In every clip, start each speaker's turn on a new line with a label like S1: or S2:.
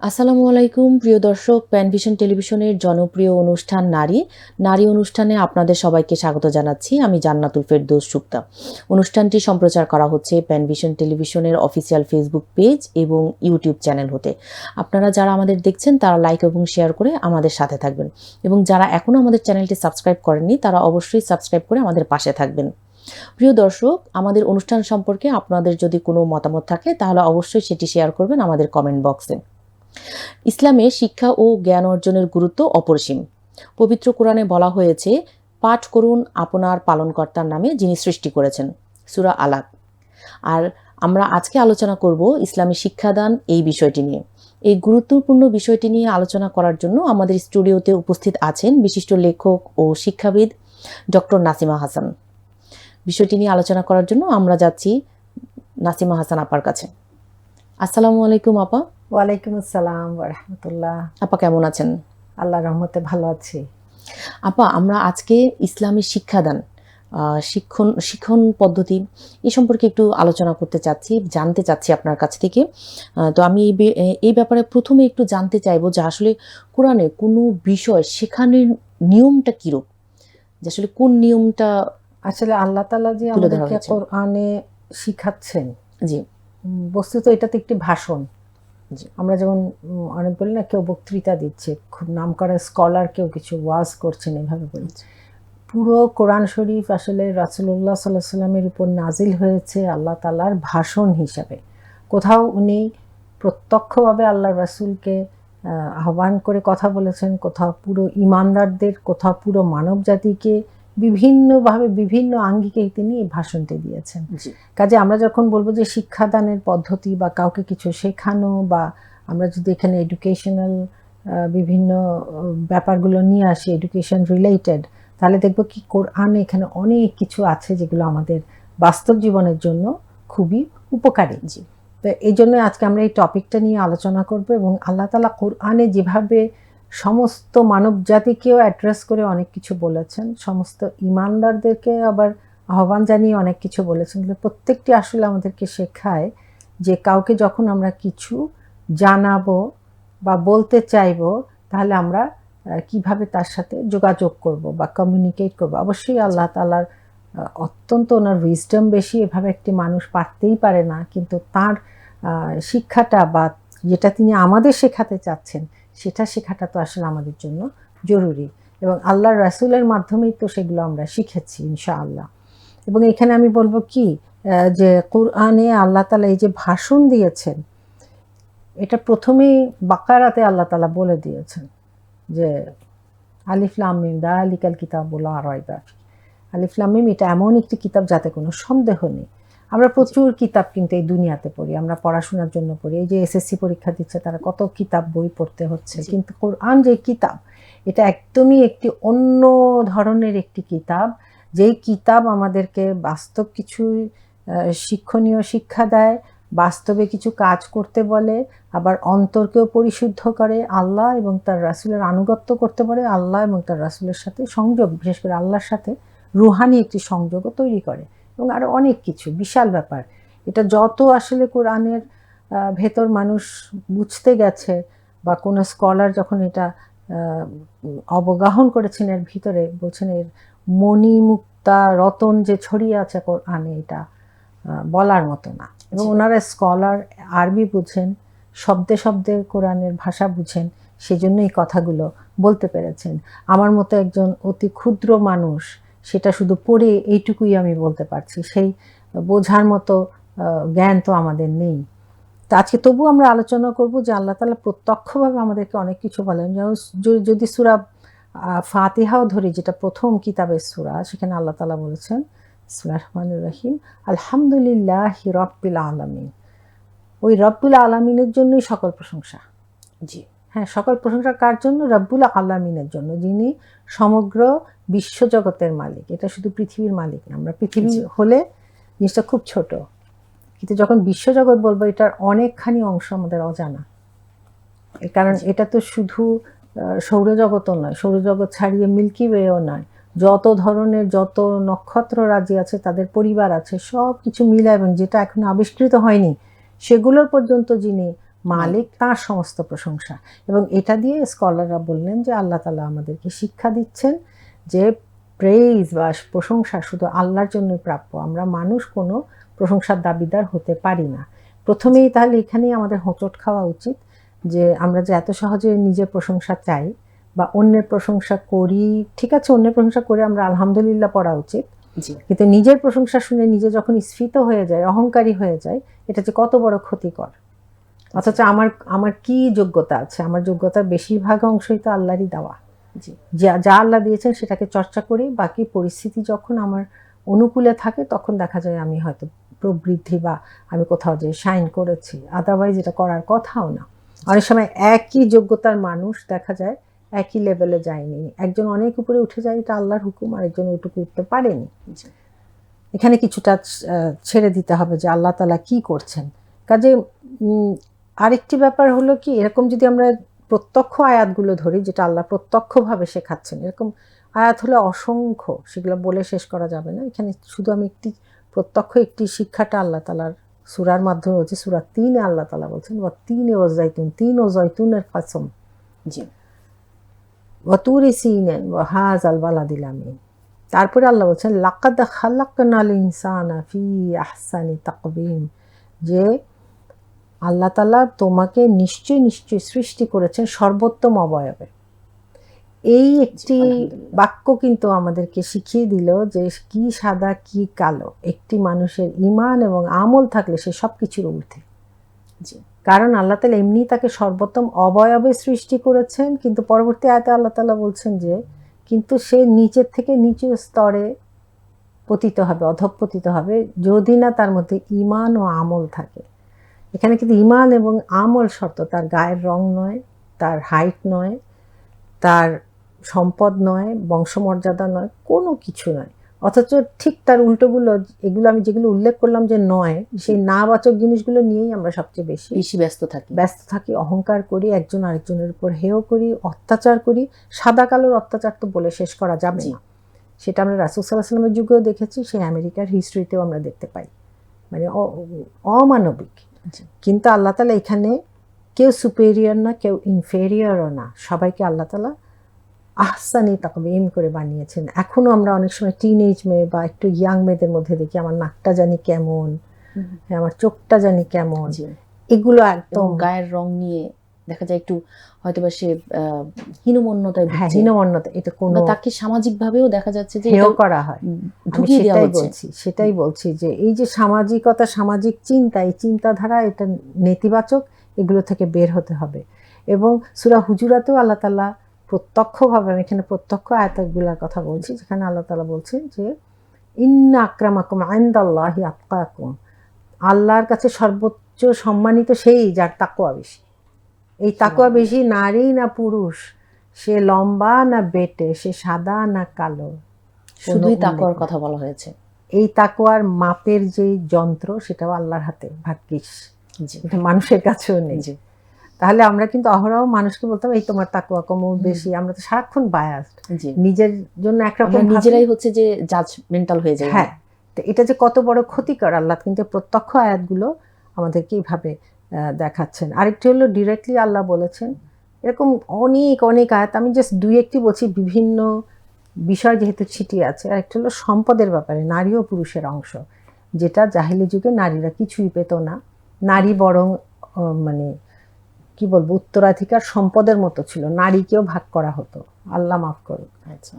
S1: আসসালামু আলাইকুম প্রিয় দর্শক, প্যানভিশন টেলিভিশনের জনপ্রিয় অনুষ্ঠান নারী অনুষ্ঠানে আপনাদের সবাইকে স্বাগত জানাচ্ছি। আমি জান্নাতুল ফেরদৌস সুক্তা। অনুষ্ঠানটি সম্প্রচার করা হচ্ছে প্যানভিশন টেলিভিশনের অফিসিয়াল ফেসবুক পেজ এবং ইউটিউব চ্যানেল হতে। আপনারা যারা আমাদের দেখছেন তারা লাইক এবং শেয়ার করে আমাদের সাথে থাকবেন, এবং যারা এখনও আমাদের চ্যানেলটি সাবস্ক্রাইব করেননি তারা অবশ্যই সাবস্ক্রাইব করে আমাদের পাশে থাকবেন। প্রিয় দর্শক, আমাদের অনুষ্ঠান সম্পর্কে আপনাদের যদি কোনো মতামত থাকে তাহলে অবশ্যই সেটি শেয়ার করবেন আমাদের কমেন্ট বক্সে। ইসলামে শিক্ষা ও জ্ঞান অর্জনের গুরুত্ব অপরিসীম। পবিত্র কোরআনে বলা হয়েছে, পাঠ করুন আপনার পালনকর্তার নামে যিনি সৃষ্টি করেছেন, সূরা আলাক। আর আমরা আজকে আলোচনা করব ইসলামী শিক্ষাদান এই বিষয়টি নিয়ে। এই গুরুত্বপূর্ণ বিষয়টি নিয়ে আলোচনা করার জন্য আমাদের স্টুডিওতে উপস্থিত আছেন বিশিষ্ট লেখক ও শিক্ষাবিদ ডক্টর নাসিমা হাসান। বিষয়টি নিয়ে আলোচনা করার জন্য আমরা যাচ্ছি নাসিমা হাসান আপার কাছে। আসসালামু আলাইকুম আপা।
S2: ওয়ালাইকুম আসসালাম ওয়া রাহমাতুল্লাহ।
S1: আপা কেমন আছেন?
S2: আল্লাহর রহমতে ভালো আছি।
S1: আপা, আমরা আজকে ইসলামী শিক্ষাদান, শিক্ষণ পদ্ধতি এই সম্পর্কে একটু আলোচনা করতে চাচ্ছি, জানতে চাচ্ছি আপনার কাছ থেকে। তো আমি এই ব্যাপারে প্রথমে একটু জানতে চাইবো যে আসলে কোরআনে কোনো বিষয় শেখানোর নিয়মটা কীরূপ, যে আসলে কোন নিয়মটা
S2: আসলে আল্লাহ তাআলা যে
S1: তুলে ধরা
S2: আমাদেরকে
S1: হয়েছে।
S2: কোরআনে শিখাচ্ছেন,
S1: জি
S2: বস্তুত এটা তো একটি ভাষণ।
S1: জি
S2: আমরা যেমন অনেক বলি না, কেউ বক্তৃতা দিচ্ছে, খুব নামকরা স্কলার কেউ কিছু ওয়াজ করছেন, এভাবে বলি। পুরো কোরআন শরীফ আসলে রাসূলুল্লাহ সাল্লাল্লাহু আলাইহি ওয়াসাল্লামের উপর নাজিল হয়েছে আল্লাহ তাআলার ভাষণ হিসাবে। কোথাও উনি প্রত্যক্ষভাবে আল্লাহ রাসূলকে আহ্বান করে কথা বলেছেন, কোথাও পুরো ঈমানদারদের, কোথাও পুরো মানব জাতিকে বিভিন্নভাবে বিভিন্ন আঙ্গিকে তিনি এই ভাষণটি দিয়েছেন।
S1: জি
S2: কাজে আমরা যখন বলবো যে শিক্ষাদানের পদ্ধতি বা কাউকে কিছু শেখানো, বা আমরা যদি এখানে এডুকেশনাল বিভিন্ন ব্যাপারগুলো নিয়ে আসি, এডুকেশন রিলেটেড, তাহলে দেখব কি কোরআনে এখানে অনেক কিছু আছে যেগুলো আমাদের বাস্তব জীবনের জন্য খুবই উপকারী।
S1: জি
S2: তো এই জন্য আজকে আমরা এই টপিকটা নিয়ে আলোচনা করব, এবং আল্লাহ তাআলা কোরআনে যেভাবে সমস্ত মানব জাতিকেও অ্যাড্রেস করে অনেক কিছু বলেছেন, সমস্ত ঈমানদারদেরকে আবার আহ্বান জানিয়ে অনেক কিছু বলেছেন। প্রত্যেকটি আসলে আমাদেরকে শেখায় যে কাউকে যখন আমরা কিছু জানাবো বা বলতে চাইবো, তাহলে আমরা কিভাবে তার সাথে যোগাযোগ করব বা কমিউনিকেট করব। অবশ্যই আল্লাহ তাআলার অত্যন্ত ওনার উইজডম বেশি, এভাবে একটি মানুষ পারতেই পারে না, কিন্তু তার শিক্ষাটা বা যেটা তিনি আমাদের শেখাতে চাচ্ছেন সেটা শেখাটা তো আসলে আমাদের জন্য জরুরি, এবং আল্লাহর রাসূলের মাধ্যমেই তো সেগুলো আমরা শিখেছি ইনশাআল্লাহ। এবং এখানে আমি বলবো কি, যে কোরআনে আল্লাহ তাআলা এই যে ভাষণ দিয়েছেন, এটা প্রথমেই বাকারাতে আল্লাহ তাআলা বলে দিয়েছেন যে আলিফ লাম মিম যালিকাল কিতাবু লা রাইবা ফিহি। আলিফ লাম মিম এটা এমন একটি কিতাব যাতে কোনো সন্দেহ নেই। আমরা প্রচুর কিতাব কিন্তু এই দুনিয়াতে পড়ি, আমরা পড়াশোনার জন্য পড়ি। এই যে এসএসসি পরীক্ষা দিচ্ছে তারা কত কিতাব বই পড়তে হচ্ছে, কিন্তু কোরআন যে কিতাব, এটা একদমই একটি অন্য ধরনের একটি কিতাব, যেই কিতাব আমাদেরকে বাস্তব কিছু শিক্ষণীয় শিক্ষা দেয়, বাস্তবে কিছু কাজ করতে বলে, আবার অন্তরকেও পরিশুদ্ধ করে, আল্লাহ এবং তার রাসূলের আনুগত্য করতে পারে, আল্লাহ এবং তার রাসূলের সাথে সংযোগ, বিশেষ করে আল্লাহর সাথে রুহানি একটি সংযোগও তৈরি করে, এবং আরও অনেক কিছু বিশাল ব্যাপার। এটা যত আসলে কোরআনের ভেতর মানুষ বুঝতে গেছে, বা কোনো স্কলার যখন এটা অবগাহন করেছেন, এর ভিতরে বলছেন এর মণিমুক্তা রতন যে ছড়িয়ে আছে কোরআনে, এটা বলার মতো না। এবং ওনারা স্কলার, আরবি বুঝেন, শব্দে শব্দে কোরআনের ভাষা বুঝেন, সেজন্য এই কথাগুলো বলতে পেরেছেন। আমার মতো একজন অতি ক্ষুদ্র মানুষ সেটা শুধু পড়ে এইটুকুই আমি বলতে পারছি, সেই বোঝার মতো জ্ঞান তো আমাদের নেই। তো আজকে তবু আমরা আলোচনা করব যে আল্লাহ তাআলা প্রত্যক্ষভাবে আমাদেরকে অনেক কিছু বলেন। যেমন যদি সূরা ফাতিহাও ধরি, যেটা প্রথম কিতাবের সূরা, সেখানে আল্লাহ তাআলা বলেছেন বিসমিল্লাহির রহমানির রহিম, আলহামদুলিল্লাহি রাব্বিল আলামিন। ওই রব্বুল আলামিনের জন্যই সকল প্রশংসা।
S1: জি
S2: হ্যাঁ, সকল প্রশংসা কার জন্য? রব্বুল আলামিনের জন্য, যিনি সমগ্র বিশ্বজগতের মালিক। এটা শুধু পৃথিবীর মালিক না। আমরা পৃথিবী হলে জিনিসটা খুব ছোট, কিন্তু যখন বিশ্বজগৎ বলবো, এটার অনেকখানি অংশ আমাদের অজানা। কারণ এটা তো শুধু সৌরজগতও নয়, সৌরজগৎ ছাড়িয়ে মিল্কি ওয়েও নয়, যত ধরনের যত নক্ষত্র রাজি আছে, তাদের পরিবার আছে, সব কিছু মিলে, এবং যেটা এখন আবিষ্কৃত হয়নি সেগুলোর পর্যন্ত যিনি মালিক, তার সমস্ত প্রশংসা। এবং এটা দিয়ে স্কলাররা বললেন যে আল্লাহ তাআলা আমাদেরকে শিক্ষা দিচ্ছেন যে প্রেইজ বা প্রশংসা শুধু আল্লাহর জন্যই প্রাপ্য, আমরা মানুষ কোনো প্রশংসার দাবিদার হতে পারি না। প্রথমেই তাহলে এখানেই আমাদের হোঁচট খাওয়া উচিত যে আমরা যে এত সহজে নিজের প্রশংসা চাই বা অন্যের প্রশংসা করি, ঠিক আছে অন্যের প্রশংসা করে আমরা আলহামদুলিল্লাহ পড়া উচিত, কিন্তু নিজের প্রশংসা শুনে নিজে যখন স্ফীত হয়ে যায়, অহংকারী হয়ে যায়, এটা যে কত বড় ক্ষতিকর। অথচ আমার কি যোগ্যতা আছে, আমার যোগ্যতার বেশিরভাগ অংশই তো আল্লাহরই দেওয়া। যা আল্লাহ দিয়েছেন সেটাকে চর্চা করি, বাকি পরিস্থিতি যখন আমার অনুকূলে থাকে তখন দেখা যায় আমি হয়তো প্রবৃদ্ধি বা আমি কোথাও যে শাইন করেছি, আদারওয়াইজ এটা করার কথাও না। অনেক সময় একই যোগ্যতার মানুষ দেখা যায় একই লেভেলে যায়নি, একজন অনেক উপরে উঠে যায়, এটা আল্লাহর হুকুম, আরেকজন ওইটুকু উঠতে পারেনি। এখানে কিছুটা ছেড়ে দিতে হবে যে আল্লাহ তাআলা কি করছেন। কাজে আরেকটি ব্যাপার হলো কি, এরকম যদি আমরা প্রত্যক্ষ আয়াতগুলো ধরি যেটা আল্লাহ প্রত্যক্ষভাবে শেখাচ্ছেন, এরকম আয়াত হলো অসংখ্য, সেগুলো বলে শেষ করা যাবে না। এখানে শুধু আমি একটি শিক্ষাটা আল্লাহ তাআলার সূরার মাধ্যমে বলছি। সূরা 3-এ আল্লাহ তাআলা বলছেন ওয়া তিনে ওয়া জাইতুন, তিন ও জয়তুনের কসম, ওয়া তুরি সিনান ওয়া হাযাল বালাদিল আমিন। তারপরে আল্লাহ বলছেন লাকাদ খালাকনাল ইনসানা ফি আহসানি তাকবীম, যে আল্লাহ তাআলা তোমাকে নিশ্চয় সৃষ্টি করেছেন সর্বোত্তম অবয়বে। এই একটি বাক্য কিন্তু আমাদেরকে শিখিয়ে দিল যে কি সাদা কি কালো, একটি মানুষের ঈমান এবং আমল থাকলে সে সব কিছুর ঊর্ধ্বে। কারণ আল্লাহ তাআলা এমনি তাকে সর্বোত্তম অবয়বে সৃষ্টি করেছেন, কিন্তু পরবর্তী আয়াতে আল্লাহ তাআলা বলছেন যে কিন্তু সে নিচের থেকে নিচু স্তরে পতিত হবে, অধঃপতিত হবে, যদি না তার মধ্যে ঈমান ও আমল থাকে। এখানে কিন্তু ঈমান এবং আমল শর্ত, তার গায়ের রং নয়, তার হাইট নয়, তার সম্পদ নয়, বংশমর্যাদা নয়, কোনো কিছু নয়। অথচ ঠিক তার উল্টোগুলো, এগুলো আমি যেগুলো উল্লেখ করলাম যে নয়, সেই নাবাচক জিনিসগুলো নিয়েই আমরা সবচেয়ে বেশি ব্যস্ত থাকি, অহংকার করি, একজন আরেকজনের উপর হেয় করি, অত্যাচার করি। সাদা কালোর অত্যাচার তো বলে শেষ করা যাবে না। সেটা আমরা রাসূল সাল্লাল্লাহু আলাইহি ওয়াসাল্লামের যুগেও দেখেছি, সেই আমেরিকার হিস্ট্রিতেও আমরা দেখতে পাই, মানে অমানবিক। কিন্তু আল্লাহ তাআলা এখানে কেউ সুপেরিয়র না, কেউ ইনফেরিয়রও না, সবাইকে আল্লাহ তাআলা আহসানি তাকবীম করে বানিয়েছেন। এখনো আমরা অনেক সময় টিনেজ মেয়ে বা একটু ইয়াং মেয়েদের মধ্যে দেখি আমার নাকটা জানি কেমন, আমার চোখটা জানি কেমন, এগুলো একদম
S1: গায়ের রং নিয়ে দেখা যায় একটু হয়তোবা সে হীনমন্যতায় ভুগছে।
S2: হীনমন্যতা, এটা কোনো
S1: তাকে সামাজিকভাবেও দেখা যাচ্ছে যে
S2: হেয় করা হয়। সেটাই বলছি যে এই যে সামাজিকতা, সামাজিক চিন্তা, এই চিন্তাধারা এটা নেতিবাচক, এগুলো থেকে বের হতে হবে। এবং সূরা হুজুরাতেও আল্লাহ তাআলা প্রত্যক্ষভাবে, আমি এখানে প্রত্যক্ষ আয়াতগুলোর কথা বলছি, যেখানে আল্লাহ তাআলা বলছেন যে ইন্না আকরামাকুম ইনদাল্লাহি আতকাকুম, আল্লাহর কাছে সর্বোচ্চ সম্মানিত সেই যার তাকওয়া বেশি। এই তাকওয়া বেশি নারী না পুরুষ, সে লম্বা না বেটে, সে সাদা না কালো,
S1: শুধুই তাকওয়ার কথা বলা হয়েছে।
S2: এই তাকওয়ার মাপের যে যন্ত্র সেটাও আল্লাহর হাতে, ভাগ্যিস এটা মানুষের কাছেও নেই। তাহলে আমরা কিন্তু অহরহ মানুষকে বলতাম এই তোমার তাকওয়া কম বেশি, আমরা তো সারাক্ষণ বায়াসড, নিজের জন্য একরকম
S1: নিজেরাই হচ্ছে যে জাজমেন্টাল হয়ে যায়।
S2: হ্যাঁ, তো এটা যে কত বড় ক্ষতিকর, আল্লাহ কিন্তু প্রত্যক্ষ আয়াতগুলো আমাদেরকে এইভাবে দেখাচ্ছেন। আরেকটি হলো ডিরেক্টলি আল্লাহ বলেছেন, এরকম অনেক অনেক আয়াত, আমি জাস্ট দুই একটি বলছি, বিভিন্ন বিষয় যেহেতু ছিটিয়ে আছে। আরেকটি হলো সম্পদের ব্যাপারে, নারী ও পুরুষের অংশ, যেটা জাহিলি যুগে নারীরা কিছুই পেত না, নারী বরং মানে কি বলবো উত্তরাধিকার সম্পদের মতো ছিল, নারীকেও ভাগ করা হতো। আল্লাহ মাফ করুক,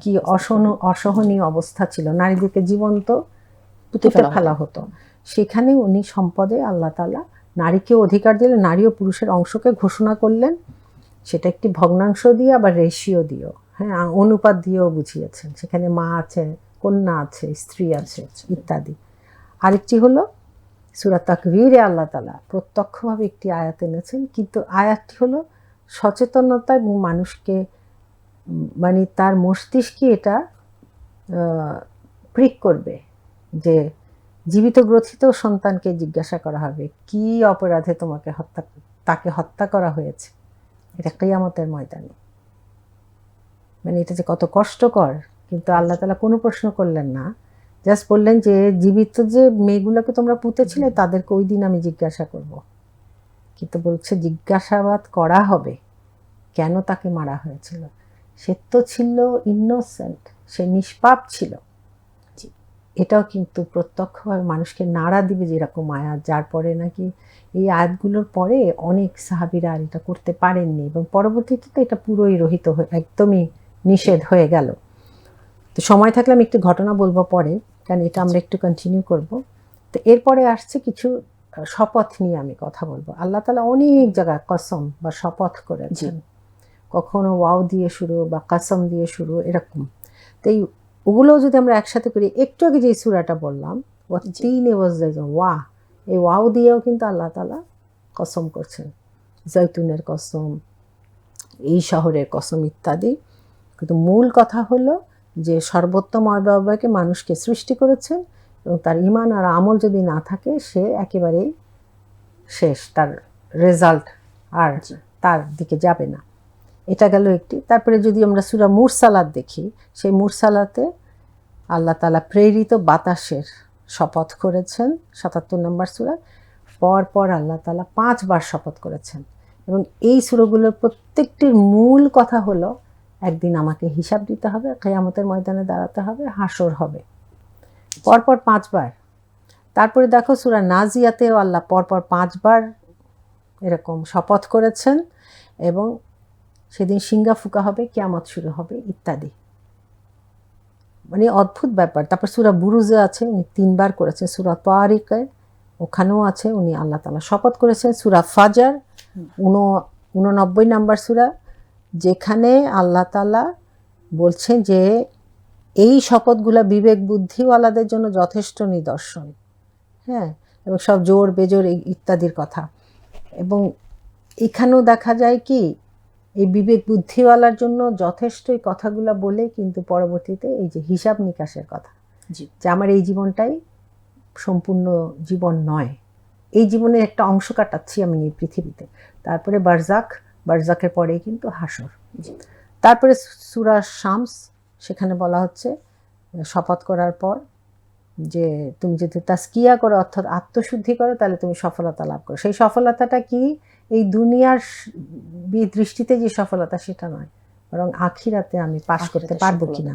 S2: কি অসহনীয় অবস্থা ছিল, নারীদেরকে জীবন্ত পুঁতে ফেলা হতো। সেখানে উনি সম্পদে আল্লাহ তাআলা নারীকেও অধিকার দিলেন, নারী ও পুরুষের অংশকে ঘোষণা করলেন। সেটা একটি ভগ্নাংশ দিয়ে, আবার রেশিও দিয়েও, হ্যাঁ, অনুপাত দিয়েও বুঝিয়েছেন। সেখানে মা আছে, কন্যা আছে, স্ত্রী আছে ইত্যাদি। আরেকটি হলো সূরা তাকবীরে আল্লাহ তাআলা প্রত্যক্ষভাবে একটি আয়াত এনেছেন, কিন্তু আয়াতটি হলো সচেতনতা এবং মানুষকে, মানে তার মস্তিষ্কে এটা প্রিক করবে যে জীবিত গ্রথিত সন্তানকে জিজ্ঞাসা করা হবে কি অপরাধে তাকে হত্যা করা হয়েছে, এটা কিয়ামতের ময়দানে। মানে এটা যে কত কষ্টকর, কিন্তু আল্লাহ তাআলা কোনো প্রশ্ন করলেন না, জাস্ট বললেন যে জীবিত যে মেয়েগুলোকে তোমরা পুঁতেছিলে তাদেরকে ওই দিন আমি জিজ্ঞাসা করব। কিন্তু বলছে জিজ্ঞাসাবাদ করা হবে কেন তাকে মারা হয়েছিল। সে তো ছিল ইনোসেন্ট, সে নিষ্পাপ ছিল। এটাও কিন্তু প্রত্যক্ষভাবে মানুষকে নাড়া দিবে যেরকম আয়াত, যার পরে নাকি এই আয়াতগুলোর পরে অনেক সাহাবীরা আর এটা করতে পারেননি এবং পরবর্তীতে তো এটা পুরোই রহিত হয়ে একদমই নিষেধ হয়ে গেল। তো সময় থাকলে আমি একটু ঘটনা বলবো পরে, কারণ এটা আমরা একটু কন্টিনিউ করব। তো এরপরে আসছে কিছু শপথ নিয়ে আমি কথা বলবো। আল্লাহ তাআলা অনেক জায়গায় কসম বা শপথ করেছেন, কখনো ওয়াও দিয়ে শুরু বা কাসম দিয়ে শুরু, এরকম। তো এই ওগুলো যদি আমরা একসাথে করি, একটু আগে যে সূরাটা বললাম ওয়া, এই ওয়াও দিয়েও কিন্তু আল্লাহ তাআলা কসম করছেন, জৈতুনের কসম, এই শহরের কসম ইত্যাদি। কিন্তু মূল কথা হলো যে সর্বোত্তম অব্যয়কে মানুষকে সৃষ্টি করেছেন এবং তার ঈমান আর আমল যদি না থাকে সে একেবারেই শেষ, তার রেজাল্ট আর তার দিকে যাবে না। এটা গেল একটি। তারপরে যদি আমরা সূরা মুরসালাত দেখি, সেই মুরসালাতে আল্লাহ তাআলা প্রেরিত বাতাসের শপথ করেছেন, ৭৭ নম্বর সূরা। পরপর আল্লাহ তাআলা 5 বার শপথ করেছেন এবং এই সূরাগুলোর প্রত্যেকটির মূল কথা হলো একদিন আমাকে হিসাব দিতে হবে, কিয়ামতের ময়দানে দাঁড়াতে হবে, হাসর হবে, পরপর 5 বার। তারপরে দেখো সূরা নাজিয়াতেও আল্লাহ পরপর 5 বার এরকম শপথ করেছেন এবং সেদিন সিংহা ফুঁকা হবে, কিয়ামত শুরু হবে ইত্যাদি। মানে অদ্ভুত ব্যাপার। তারপর সূরা বুরুজে আছে, উনি 3 বার করেছেন। সূরা তারিকে ওখানেও আছে, উনি আল্লাহ তাআলা শপথ করেছেন। সূরা ফাজর 89 নম্বর সূরা, যেখানে আল্লাহ তাআলা বলছেন যে এই শপথগুলা বিবেক বুদ্ধিওয়ালাদের জন্য যথেষ্ট নিদর্শন, হ্যাঁ, এবং সব জোর বেজোর ইত্যাদির কথা। এবং এখানেও দেখা যায় কি এই বিবেক বুদ্ধিওয়ালার জন্য যথেষ্ট এই কথাগুলো বলে কিন্তু পরবর্তীতে এই যে হিসাব নিকাশের কথা, যে আমার এই জীবনটাই সম্পূর্ণ জীবন নয়, এই জীবনের একটা অংশ কাটাচ্ছি আমি এই পৃথিবীতে। তারপরে বারজাকের পরেই কিন্তু হাসর। তারপরে সূরা শামস, সেখানে বলা হচ্ছে শপথ করার পর যে তুমি যদি তাসকিয়া করো অর্থাৎ আত্মশুদ্ধি করো তাহলে তুমি সফলতা লাভ করো। সেই সফলতাটা কি এই দুনিয়ার দৃষ্টিতে যে সফলতা সেটা নয়, বরং আখিরাতে আমি পাশ করতে পারবো কিনা।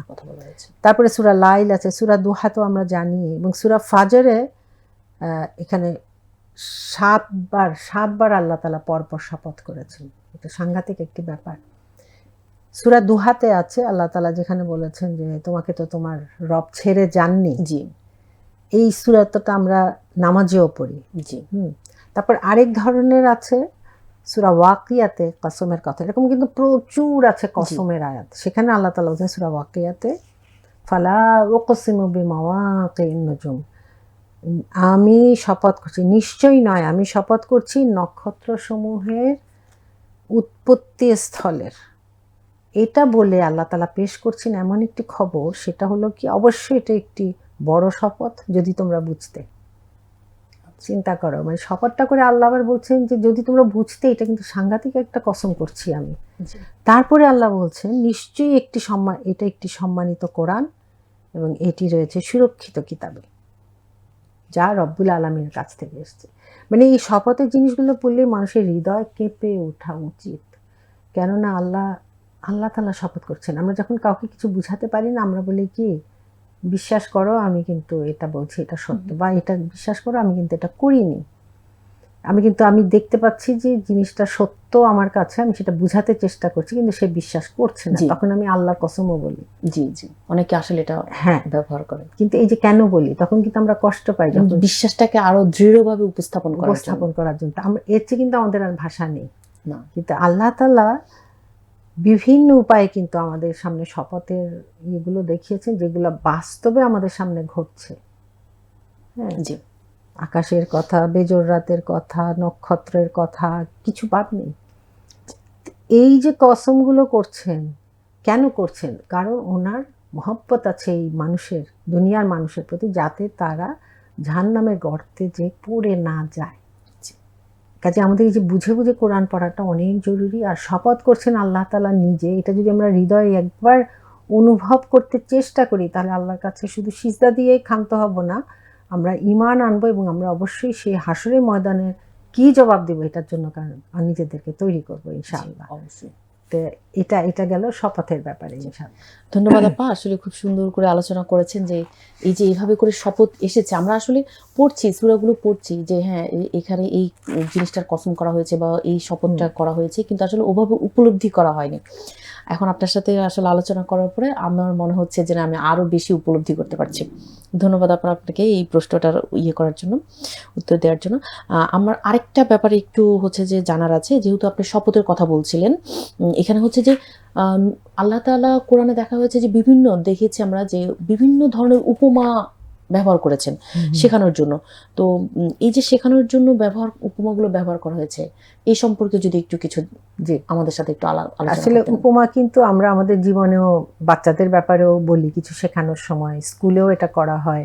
S2: তারপরে সূরা লাইল আছে, সূরা দুহা তো আমরা জানি, এবং সূরা ফাজরে এখানে 7 বার আল্লাহ তাআলা পরপর শপথ করেছেন। এটা সাংঘাতিক একটি ব্যাপার। সূরা দুহাতে আছে আল্লাহ তাআলা যেখানে বলেছেন যে তোমাকে তো তোমার রব ছেড়ে যাননি। জি, এই সূরাটা আমরা নামাজেও পড়ি। জি। তারপর আরেক ধরনের আছে সূরা ওয়াকিয়াতে কসমের কথা, এরকম কিন্তু প্রচুর আছে কসমের আয়াত। সেখানে আল্লাহ তাআলা বলেছেন সূরা ওয়াকিয়াতে ফালা উকসিমু বিমাওয়াকিন নুজুম, আমি শপথ করছি, নিশ্চয়ই নয়, আমি শপথ করছি নক্ষত্রসমূহের উৎপত্তি স্থলের। এটা বলে আল্লাহ তাআলা পেশ করছেন এমন একটি খবর, সেটা হলো কি অবশ্যই এটা একটি বড় শপথ যদি তোমরা বুঝতে। চিন্তা করো, মানে শপথটা করে আল্লাহ আবার বলছেন যে যদি তোমরা বুঝতে, এটা কিন্তু সাংঘাতিক একটা কসম করছি আমি। তারপরে আল্লাহ বলছেন নিশ্চয়ই এটা একটি সম্মানিত কোরআন এবং এটি রয়েছে সুরক্ষিত কিতাবে, যা রব্বুল আলামিনের কাছ থেকে এসেছে। মানে এই শপথের জিনিসগুলো পড়লে মানুষের হৃদয় কেঁপে ওঠা উচিত, কেননা আল্লাহ তাআলা শপথ করছেন। আমরা যখন কাউকে কিছু বুঝাতে পারি না, আমরা বলি কি বিশ্বাস করো আমি কিন্তু এটা বলছি এটা সত্য, বা এটা বিশ্বাস করো আমি কিন্তু এটা করিনি, আমি দেখতে পাচ্ছি যে জিনিসটা সত্য আমার কাছে, আমি সেটা বুঝাতে চেষ্টা করছি কিন্তু সে বিশ্বাস করছে না, তখন আমি আল্লাহর কসমও বলি। জি জি, অনেকে আসলে এটা ব্যবহার করে। কিন্তু এই যে কেন বলি, তখন কিন্তু আমরা কষ্ট পাই যখন বিশ্বাসটাকে আরো দৃঢ়ভাবে উপস্থাপন করার জন্য। আমরা এর চেয়ে কিন্তু আমাদের আর ভাষা নেই না। কিন্তু আল্লাহ তাআলা বিভিন্ন উপায়ে কিন্তু আমাদের সামনে শপথের ইয়েগুলো দেখিয়েছেন, যেগুলো বাস্তবে আমাদের সামনে ঘটছে। হ্যাঁ, জি, আকাশের কথা, বেজোর রাতের কথা, নক্ষত্রের কথা, কিছু বাদ নেই। এই যে কসমগুলো করছেন, কেন করছেন? কারণ ওনার মহব্বত আছে এই মানুষের, দুনিয়ার মানুষের প্রতি, যাতে তারা জাহান্নামের গর্তে যে পড়ে না যায়। কাজে আমাদের এই যে বুঝে বুঝে কোরআন পড়াটা অনেক জরুরি। আর শপথ করছেন আল্লাহ তাআলা নিজে, এটা যদি আমরা হৃদয়ে একবার অনুভব করতে চেষ্টা করি, তাহলে আল্লাহর কাছে শুধু সিজদা দিয়েই ক্ষান্ত হব না, আমরা ঈমান আনবো এবং আমরা অবশ্যই সেই হাসরের ময়দানের কি জবাব দিব এটার জন্য, কারণ নিজেদেরকে তৈরি করবো ইনশাআল্লাহ।
S1: অবশ্যই।
S2: তো এটা গেল শপথের ব্যাপারে ইনশাআল্লাহ।
S1: ধন্যবাদ আপা, আসলে খুব সুন্দর করে আলোচনা করেছেন যে এই যে এইভাবে করে শপথ এসেছে, আমরা আসলে পড়ছি সূরাগুলো পড়ছি যে হ্যাঁ এখানে এই জিনিসটার কসম করা হয়েছে বা এই শপথটা করা হয়েছে, কিন্তু আসলে ওভাবে উপলব্ধি করা হয়নি। এখন আপনার সাথে আসলে আলোচনা করার পরে আমার মনে হচ্ছে যে না, আমি আরো বেশি উপলব্ধি করতে পারছি। ধন্যবাদ আপনাকে এই প্রশ্নটার করার জন্য, উত্তর দেওয়ার জন্য। আমার আরেকটা ব্যাপারে একটু হচ্ছে যে জানার আছে, যেহেতু আপনি শপথের কথা বলছিলেন, এখানে হচ্ছে যে আল্লাহ তাআলা কোরআনে দেখা হয়েছে যে দেখেছি আমরা যে বিভিন্ন ধরনের উপমা ব্যবহার করেছেন শেখানোর জন্য। তো এই যে শেখানোর জন্য উপমাগুলো ব্যবহার করা হয়েছে, এই সম্পর্কে যদি একটু কিছু
S2: জি
S1: আমাদের সাথে একটু আলোচনা
S2: আসলে
S1: করতেন।
S2: উপমা কিন্তু আমরা আমাদের জীবনেও বাচ্চাদের ব্যাপারেও বলি, কিছু শেখানোর সময় স্কুলেও এটা করা হয়,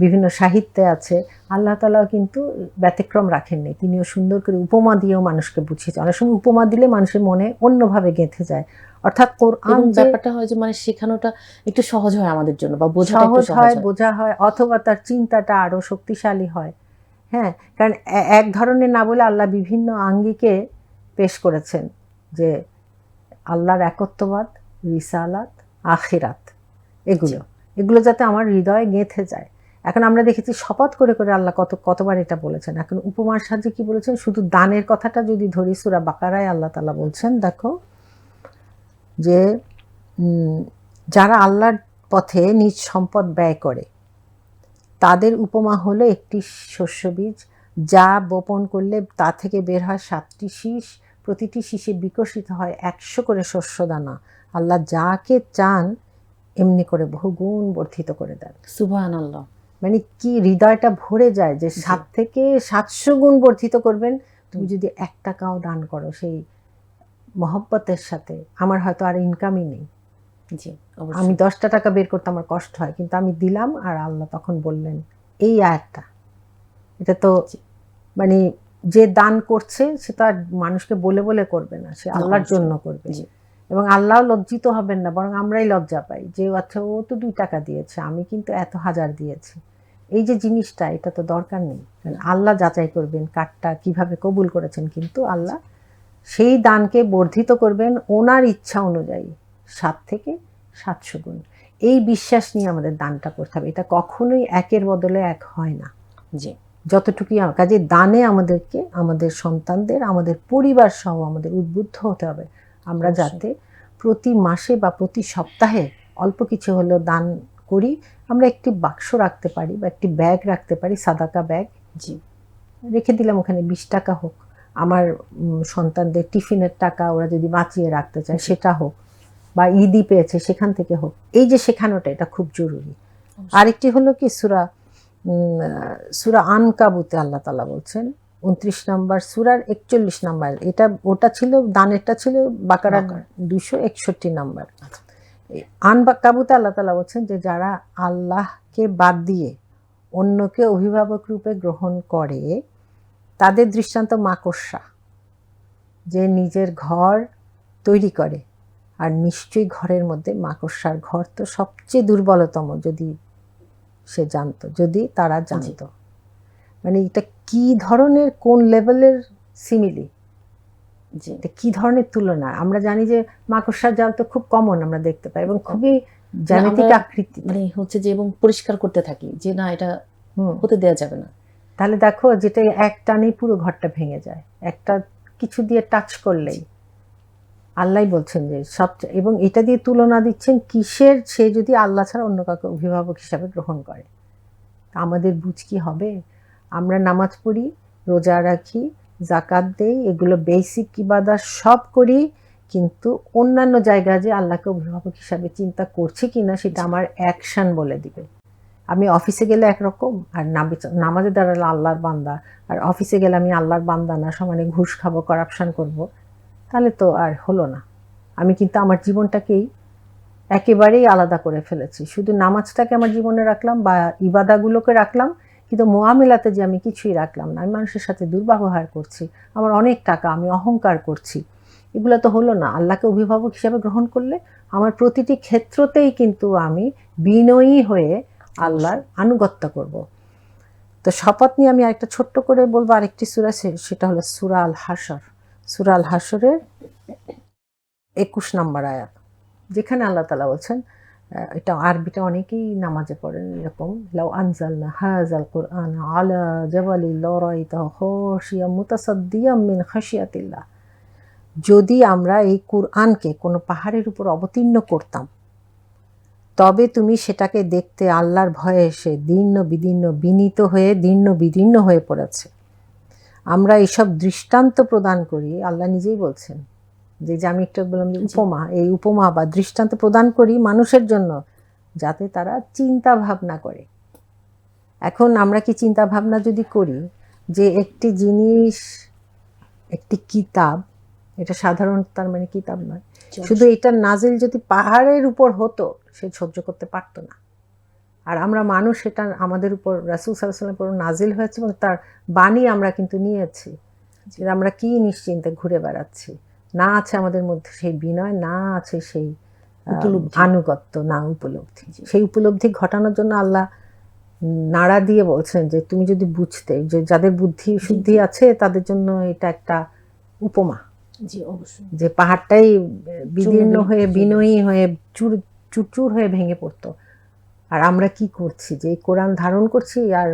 S2: বিভিন্ন সাহিত্যে আছে। আল্লাহ তাআলাও কিন্তু ব্যতিক্রম রাখেননি, তিনিও সুন্দর করে উপমা দিয়েও মানুষকে বুঝিয়েছে। অনেক সময় উপমা দিলে মানুষের মনে অন্যভাবে গেঁথে যায়, অর্থাৎ কোরআন
S1: ব্যাপারটা হয় যে মানে শেখানোটা একটু সহজ হয় আমাদের জন্য, বা
S2: সহজ হয়, বোঝা হয়, অথবা তার চিন্তাটা আরো শক্তিশালী হয়। হ্যাঁ, কারণ এক ধরনের না বলে আল্লাহ বিভিন্ন আঙ্গিকে পেশ করেছেন, যে আল্লাহর একত্ববাদ, রিসালাত, আখিরাত, এগুলো যাতে আমার হৃদয়ে গেঁথে যায়। এখন আমরা দেখেছি শপথ করে করে আল্লাহ কতবার এটা বলেছেন। এখন উপমার সাহায্যে কি বলেছেন, শুধু দানের কথাটা যদি ধরি, সূরা বাকারায় আল্লাহ তাআলা বলছেন, দেখো যে যারা আল্লাহর পথে নিজ সম্পদ ব্যয় করে তাদের উপমা হলো একটি শস্য বীজ, যা বপন করলে তা থেকে বের হয় 7টি শীষ, প্রতিটি শীষে বিকশিত হয় 100 করে শস্যদানা। আল্লাহ যাকে চান এমনি করে বহুগুণ বর্ধিত করে দেন।
S1: সুবহানাল্লাহ।
S2: মানে কি হৃদয়টা ভরে যায় যে 7 থেকে 700 গুণ বর্ধিত করবেন। তুমি যদি 1 টাকাও দান করো সেই মহব্বতের সাথে, আমার হয়তো আর ইনকামই নেই, আমি 10টা টাকা বের করতে আমার কষ্ট হয়, কিন্তু আমি দিলাম, আর আল্লাহ তখন বললেন এই আয়াতটা। এটা তো মানে যে দান করছে সে তো আর মানুষকে বলে বলে করবে না, সে আল্লাহর জন্য করবে, এবং আল্লাহ লজ্জিত হবেন না, বরং আমরাই লজ্জা পাই যে আচ্ছা ও তো 2 টাকা দিয়েছে, আমি কিন্তু এত হাজার দিয়েছি। এই যে জিনিসটা, এটা তো দরকার নেই, কারণ আল্লাহ যাচাই করবেন কারটা কিভাবে কবুল করেছেন, কিন্তু আল্লাহ সেই দানকে বর্ধিত করবেন ওনার ইচ্ছা অনুযায়ী 7 থেকে 700 গুণ। এই বিশ্বাস নিয়ে আমাদের দানটা করতে হবে। এটা কখনোই একের বদলে এক হয় না।
S1: জি,
S2: যতটুকুই কাজে দানে আমাদেরকে, আমাদের সন্তানদের, আমাদের পরিবার সহ আমাদের উদ্বুদ্ধ হতে হবে, আমরা যাতে প্রতি মাসে বা প্রতি সপ্তাহে অল্প কিছু হলেও দান করি। আমরা একটি বাক্স রাখতে পারি বা একটি ব্যাগ রাখতে পারি, সাদাকা ব্যাগ,
S1: জি,
S2: রেখে দিলাম, ওখানে 20 টাকা হোক, আমার সন্তানদের টিফিনের টাকা ওরা যদি বাঁচিয়ে রাখতে চায় সেটা হোক, বা ঈদই পেয়েছে সেখান থেকে হোক। এই যে শেখানোটা, এটা খুব জরুরি। আরেকটি হলো কি, সূরা আনকাবুতে আল্লাহ তাআলা বলছেন 29 নম্বর সূরার 41 নম্বর, ওটা ছিল দানেরটা, ছিল বাকারার 261 নম্বর। আনকাবুতে আল্লাহ তাআলা বলছেন যে যারা আল্লাহকে বাদ দিয়ে অন্যকে অভিভাবক রূপে গ্রহণ করে তাদের দৃষ্টান্ত মাকড়সা, যে নিজের ঘর তৈরি করে, আর নিশ্চয়ই ঘরের মধ্যে মাকড়সার ঘর তো সবচেয়ে দুর্বলতম, যদি তারা জানতো। মানে এটা কি ধরনের, কোন লেভেলের সিমিলি, এটা কি ধরনের তুলনা। আমরা জানি যে মাকড়সার জাল তো খুব কমন আমরা দেখতে পাই, এবং খুবই জ্যামিতিক আকৃতি,
S1: মানে হচ্ছে যে, এবং পরিষ্কার করতে থাকি যে না এটা হতে দেওয়া যাবে না।
S2: তাহলে দেখো, যেটা এক টানেই পুরো ঘরটা ভেঙে যায়, একটা কিছু দিয়ে টাচ করলেই। আল্লাহ বলছেন যে সবচেয়ে, এবং এটা দিয়ে তুলনা দিচ্ছেন কিসের, সে যদি আল্লাহ ছাড়া অন্য কাউকে অভিভাবক হিসাবে গ্রহণ করে। আমাদের বুঝ কি হবে? আমরা নামাজ পড়ি, রোজা রাখি, যাকাত দেই, এগুলো বেসিক ইবাদত সব করি, কিন্তু অন্যান্য জায়গায় যে আল্লাহকে অভিভাবক হিসাবে চিন্তা করছি কিনা সেটা আমার অ্যাকশন বলে দিবে। আমি অফিসে গেলে একরকম, আর নামাজে দাঁড়ালে আল্লাহর বান্দা, আর অফিসে গেলে আমি আল্লাহর বান্দা না, সমানে ঘুষ খাবো, করাপশন করব, তাহলে তো আর হলো না। আমি কিন্তু আমার জীবনটাকেই একেবারেই আলাদা করে ফেলেছি। শুধু নামাজটাকে আমার জীবনে রাখলাম বা ইবাদাগুলোকে রাখলাম, কিন্তু মুআমিলাতে যে আমি কিছুই রাখলাম না, আমি মানুষের সাথে দুর্ব্যবহার করছি, আমার অনেক টাকা, আমি অহংকার করছি, এগুলো তো হলো না। আল্লাহকে অভিভাবক হিসাবে গ্রহণ করলে আমার প্রতিটি ক্ষেত্রতেই কিন্তু আমি বিনয়ী হয়ে আল্লাহর আনুগত্য করব। তো শপথ নিয়ে আমি আরেকটা ছোট্ট করে বলবো, আরেকটি সূরা, সেটা হলো সূরা আল হাশর। সূরা আল হাশরের 21 নম্বর আয়াত, যেখানে আল্লাহ তাআলা বলছেন, এটা আরবিটা অনেকেই নামাজে পড়েন এরকম, লাউ আনজালনা হাযাল কুরআন আলা জাবালিন লারাইতাহু খাশিয়াম মুতাসাদ্দিয়াম মিন খাশিয়াতিল্লাহ। যদি আমরা এই কুরআনকে কোনো পাহাড়ের উপর অবতীর্ণ করতাম, তবে তুমি সেটাকে দেখতে আল্লাহর ভয়ে এসে দীর্ণ বিদীর্ণ হয়ে পড়েছে। আমরা এইসব দৃষ্টান্ত প্রদান করি, আল্লাহ নিজেই বলছেন যে আমি একটু বললাম যে উপমা, এই উপমা বা দৃষ্টান্ত প্রদান করি মানুষের জন্য, যাতে তারা চিন্তা ভাবনা করে। এখন আমরা কি চিন্তা ভাবনা যদি করি যে একটি জিনিস, একটি কিতাব, এটা সাধারণ তার মানে কিতাব নয়, শুধু এটা নাজিল যদি পাহাড়ের উপর হতো, সে সহ্য করতে পারতো না। আর আমরা মানুষ, এটা আমাদের উপর রাসূল সাল্লাল্লাহু আলাইহি ওয়াসাল্লামের উপর নাজিল হয়েছে এবং তার বাণী আমরা কিন্তু নিয়েছি। আমরা কি নিশ্চিন্তে ঘুরে বেড়াচ্ছি, না আছে আমাদের মধ্যে সেই বিনয়, না আছে সেই আনুগত্য, না উপলব্ধি। সেই উপলব্ধি ঘটানোর জন্য আল্লাহ নাড়া দিয়ে বলছেন যে তুমি যদি বুঝতে, যে যাদের বুদ্ধি শুদ্ধি আছে তাদের জন্য এটা একটা উপমা, যে পাহাড়টাই বিদীর্ণ হয়ে বিনয়ী হয়ে চুরচুর হয়ে ভেঙে পড়তো। আর আমরা কি করছি, যে কোরআন ধারণ করছি আর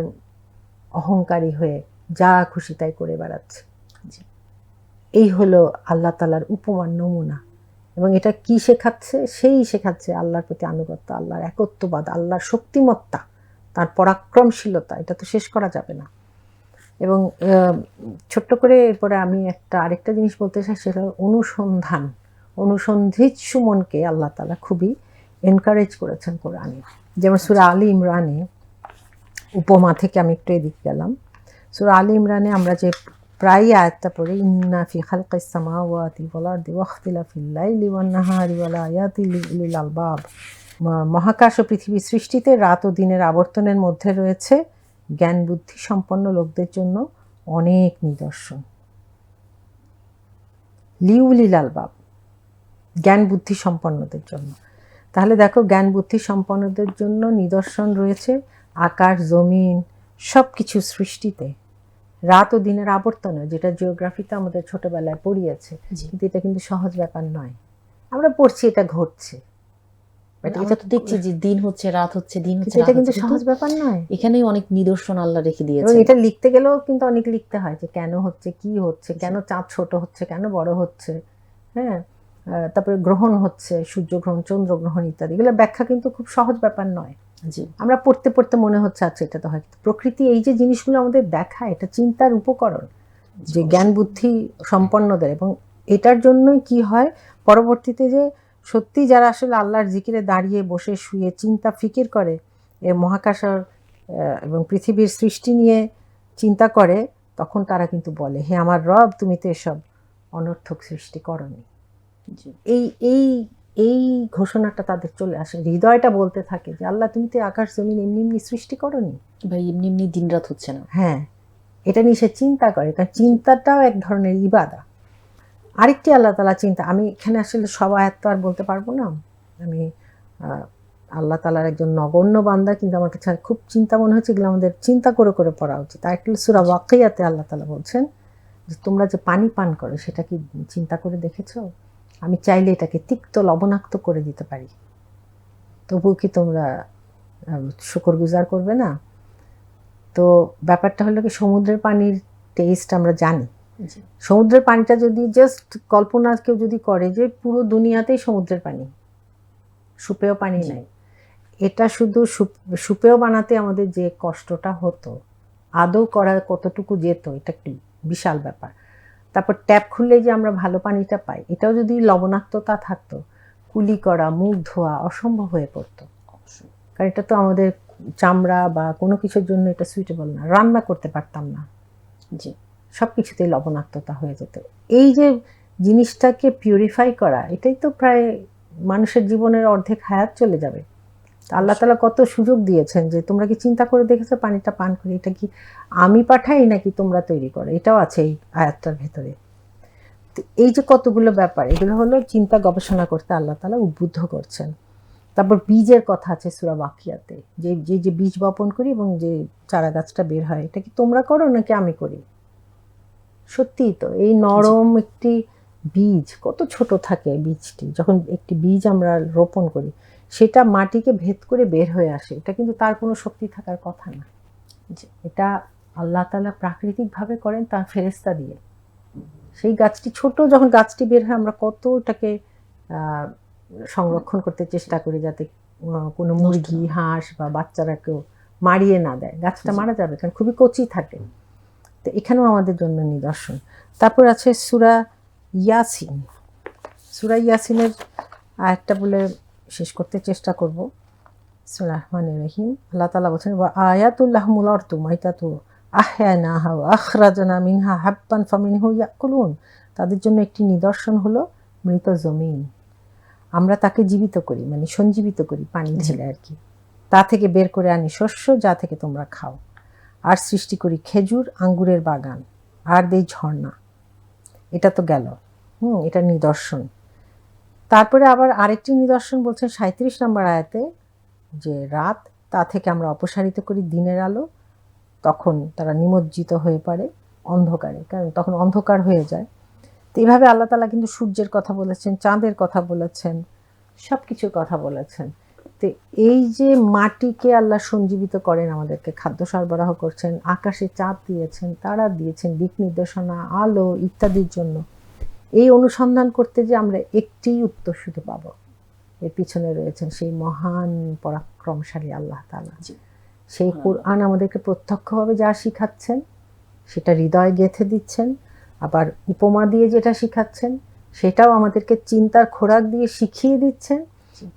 S2: অহংকারী হয়ে যা খুশি তাই করে বেড়াচ্ছে। এই হলো আল্লাহ তাআলার উপমার নমুনা। এবং এটা কি শেখাচ্ছে? সেই শেখাচ্ছে আল্লাহর প্রতি আনুগত্য, আল্লাহর একত্ববাদ, আল্লাহর শক্তিমত্তা, তার পরাক্রমশীলতা। এটা তো শেষ করা যাবে না। এবং ছোট্ট করে এরপরে আমি আরেকটা জিনিস বলতে চাই, সেটা অনুসন্ধিৎসু মনকে আল্লাহ তাআলা খুবই এনকারেজ করেছেন কোরআনে। যেমন সূরা আলী ইমরানে, উপমা থেকে আমি একটু এদিকে গেলাম, সূরা আলী ইমরানে আমরা যে প্রায় আয়াতটা পড়ি, ইন্না ফি খালকিস সামাওয়াতি ওয়াল আরদি ওয়াখতিলাফিল লাইলি ওয়ান নাহারি ওয়ালায়াতি লিউলিল আলবাব, মহাকাশ ও পৃথিবী সৃষ্টিতে রাত ও দিনের আবর্তনের মধ্যে রয়েছে জ্ঞান বুদ্ধি সম্পন্ন লোকদের জন্য অনেক নিদর্শন। লিউলিল আলবাব, জ্ঞান বুদ্ধি সম্পন্নদের জন্য। তাহলে দেখো, জ্ঞান বুদ্ধি সম্পন্নদের জন্য নিদর্শন রয়েছে আকাশ জমিন সব কিছু সৃষ্টিতে, রাত ও দিনের আবর্তনে, যেটা জিওগ্রাফিতে আমাদের ছোটবেলায় পড়িয়েছে। কিন্তু এটা কিন্তু সহজ ব্যাপার নয়। আমরা পড়ছি এটা ঘটছে,
S1: এটা তো দেখছি যে দিন হচ্ছে রাত হচ্ছে, দিন হচ্ছে,
S2: এটা কিন্তু সহজ ব্যাপার নয়।
S1: এখানেই অনেক নিদর্শন আল্লাহ রেখে দিয়েছে।
S2: এবং এটা লিখতে গেলেও কিন্তু অনেক লিখতে হয়, যে কেন হচ্ছে, কি হচ্ছে, কেন চাঁদ ছোট হচ্ছে, কেন বড় হচ্ছে, হ্যাঁ, তারপরে গ্রহণ হচ্ছে, সূর্যগ্রহণ, চন্দ্রগ্রহণ ইত্যাদি। এগুলো ব্যাখ্যা কিন্তু খুব সহজ ব্যাপার নয়। আমরা পড়তে পড়তে মনে হচ্ছে আচ্ছা এটা তো হয়। প্রকৃতি এই যে জিনিসগুলো আমাদের দেখায়, এটা চিন্তার উপকরণ, যে জ্ঞান বুদ্ধি সম্পন্নদের। এবং এটার জন্যই কি হয়, পরবর্তীতে যে সত্যি যারা আসলে আল্লাহর জিকিরে দাঁড়িয়ে বসে শুয়ে চিন্তা ফিকির করে, এ মহাকাশ এবং পৃথিবীর সৃষ্টি নিয়ে চিন্তা করে, তখন তারা কিন্তু বলে, হে আমার রব, তুমি তো এসব অনর্থক সৃষ্টি করনি। এই এই এই ঘোষণাটা তাদের চলে আসে, হৃদয়টা বলতে থাকে যে আল্লাহ, তুমি তো আকাশ জমিন এমনি এমনি সৃষ্টি করনি
S1: ভাই, এমনি এমনি দিন রাত হচ্ছে না।
S2: হ্যাঁ, এটা নিয়ে সে চিন্তা করে, কারণ চিন্তাটাও এক ধরনের ইবাদা। আরেকটি আল্লাহ তাআলা চিন্তা, আমি এখানে আসলে সব আয়াত তো আর বলতে পারবো না, আমি আল্লাহ তাআলার একজন নগণ্য বান্দা, কিন্তু আমার কাছে খুব চিন্তা মনে হচ্ছে, এগুলো আমাদের চিন্তা করে করে পড়া উচিত। আরেকটি সূরা ওয়াকিয়াতে আল্লাহ তাআলা বলছেন যে তোমরা যে পানি পান করো, সেটা কি চিন্তা করে দেখেছো? আমি চাইলে এটাকে তিক্ত লবণাক্ত করে দিতে পারি, তবুও কি তোমরা শুকরগুজার করবে না? তো ব্যাপারটা হলো কি, সমুদ্রের পানির টেস্ট আমরা জানি। সমুদ্রের পানিটা যদি জাস্ট কল্পনা কেউ যদি করে যে পুরো দুনিয়াতেই সমুদ্রের পানি, সুপেয় পানি নাই, এটা শুধু সুপেয় বানাতে আমাদের যে কষ্টটা হতো, আদৌ করা কতটুকু যেত, এটা একটি বিশাল ব্যাপার। তারপর ট্যাপ খুললেই যে আমরা ভালো পানিটা পাই, এটাও যদি লবণাক্ততা থাকতো, কুলি করা, মুখ ধোয়া অসম্ভব হয়ে পড়তো। কারণ এটা তো আমাদের চামড়া বা কোনো কিছুর জন্য এটা সুইটেবল না, রান্না করতে পারতাম না, জি, সব কিছুতেই লবণাক্ততা হয়ে যেত। এই যে জিনিসটাকে পিউরিফাই করা, এটাই তো প্রায় মানুষের জীবনের অর্ধেক হায়াত চলে যাবে। আল্লাহ তাআলা কত সুযোগ দিয়েছেন, যে তোমরা কি চিন্তা করে দেখেছো পানিটা পান করে এটা কি আমি পাঠাই নাকি তোমরা তৈরি করো? এটাও আছে এই আয়াতটার ভেতরে। এই যে কতগুলো ব্যাপার, এগুলো হলো চিন্তা গবেষণা করতে আল্লাহ তাআলা উদ্বুদ্ধ করছেন। তারপর বীজের কথা আছে সূরা বাকিয়াতে, যে যে যে বীজ বপন করি এবং যে চারা গাছটা বের হয়, এটা কি তোমরা করো নাকি আমি করি? সত্যিই তো, এই নরম একটি বীজ, কত ছোট থাকে বীজটি, যখন একটি বীজ আমরা রোপণ করি সেটা মাটিকে ভেদ করে বের হয়ে আসে, এটা কিন্তু তার কোনো শক্তি থাকার কথা না। এটা আল্লাহ তাআলা প্রাকৃতিকভাবে করেন তার ফেরেশতা দিয়ে। সেই গাছটি ছোট, যখন গাছটি বের হয় আমরা কতটাকে সংরক্ষণ করতে চেষ্টা করি যাতে কোনো মুরগি, হাঁস বা বাচ্চারা কেউ মারিয়ে না দেয়, গাছটা মারা যাবে কারণ খুবই কচি থাকে। তো এখানেও আমাদের জন্য নিদর্শন। তারপর আছে সূরা ইয়াসিন। সূরা ইয়াসিনের আরেকটা বলে শেষ করতে চেষ্টা করব। বিসমিল্লাহির রহমানির রহিম। আল্লাহ তাআলা বলেন, ওয়া আয়াতুল লাহুমুল আরদু মাইতাতু আহয়ানাহা ওয়া আখরাজনা মিনহা হাব্বান ফামিনহু ইয়াকুলুন। তাদের জন্য একটি নিদর্শন হলো মৃত জমিন, আমরা তাকে জীবিত করি, মানে সঞ্জীবিত করি পানি ঢেলে আর কি, তা থেকে বের করে আনি শস্য যা থেকে তোমরা খাও, আর সৃষ্টি করি খেজুর আঙ্গুরের বাগান, আর দেই ঝর্ণা। এটা তো গেল, এটা নিদর্শন। তারপরে আবার আরেকটি নিদর্শন বলছেন 37 নম্বর আয়াতে, যে রাত তা থেকে আমরা অপসারিত করি দিনের আলো, তখন তারা নিমজ্জিত হয়ে পড়ে অন্ধকারে, কারণ তখন অন্ধকার হয়ে যায়। তো এইভাবে আল্লাহ তাআলা কিন্তু সূর্যের কথা বলেছেন, চাঁদের কথা বলেছেন, সব কিছুর কথা বলেছেন। তো এই যে মাটিকে আল্লাহ সঞ্জীবিত করেন, আমাদেরকে খাদ্য সরবরাহ করছেন, আকাশে চাঁদ দিয়েছেন, তারা দিয়েছেন দিক নির্দেশনা, আলো ইত্যাদির জন্য, এই অনুসন্ধান করতে যে আমরা একটি উত্তর শুধু পাবো, এর পিছনে রয়েছেন সেই মহান পরাক্রমশালী আল্লাহ তাআলা। সেই কোরআন আমাদেরকে প্রত্যক্ষভাবে যা শিখাচ্ছেন সেটা হৃদয়ে গেঁথে দিচ্ছেন, আবার উপমা দিয়ে যেটা শিখাচ্ছেন সেটাও আমাদেরকে চিন্তার খোরাক দিয়ে শিখিয়ে দিচ্ছেন,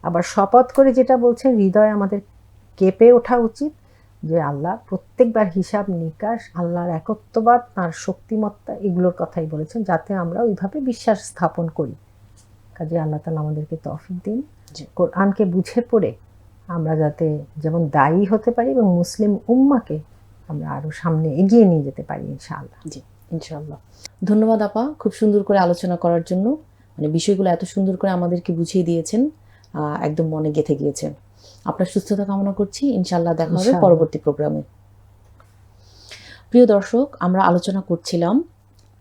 S2: আবার শপথ করে যেটা বলছেন হৃদয়ে আমাদের কেঁপে ওঠা উচিত যে আল্লাহ প্রত্যেকবার হিসাব নিকাশ, আল্লাহর একত্ববাদ, তাঁর শক্তিমত্তা, এগুলোর কথাই বলেছেন, যাতে আমরা ওইভাবে বিশ্বাস স্থাপন করি। কাজে আল্লাহ তাআলা আমাদেরকে তৌফিক দিন কোরআনকে বুঝে পড়ে আমরা যাতে যেমন দায়ী হতে পারি এবং মুসলিম উম্মাকে আমরা আরো সামনে এগিয়ে নিয়ে যেতে পারি ইনশাআল্লাহ।
S1: জি, ইনশাআল্লাহ। ধন্যবাদ আপা, খুব সুন্দর করে আলোচনা করার জন্য, মানে বিষয়গুলো এত সুন্দর করে আমাদেরকে বুঝিয়ে দিয়েছেন, একদম মনে গেঁথে গিয়েছে। আপনার সুস্থতা কামনা করছি, ইনশাআল্লাহ দেখা হবে পরবর্তী প্রোগ্রামে। প্রিয় দর্শক, আমরা আলোচনা করছিলাম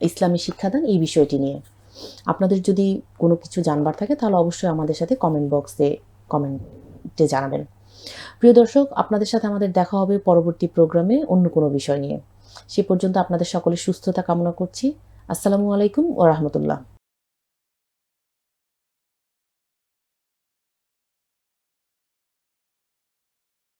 S1: ইসলামী শিক্ষাদান এই বিষয়টি নিয়ে। আপনাদের যদি কোনো কিছু জানবার থাকে তাহলে অবশ্যই আমাদের সাথে কমেন্ট বক্সে কমেন্টে জানাবেন। প্রিয় দর্শক, আপনাদের সাথে আমাদের দেখা হবে পরবর্তী প্রোগ্রামে অন্য কোনো বিষয় নিয়ে। সে পর্যন্ত আপনাদের সকলের সুস্থতা কামনা করছি। আসসালামু আলাইকুম ওয়া রাহমাতুল্লাহ।